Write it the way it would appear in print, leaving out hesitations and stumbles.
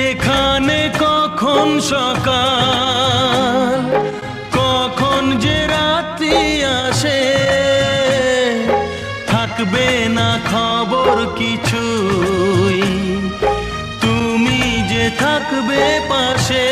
এখানে কখন সকাল, কখন যে রাত্রি আসে, থাকবে না খবর কিছুই, তুমি যে থাকবে পাশে।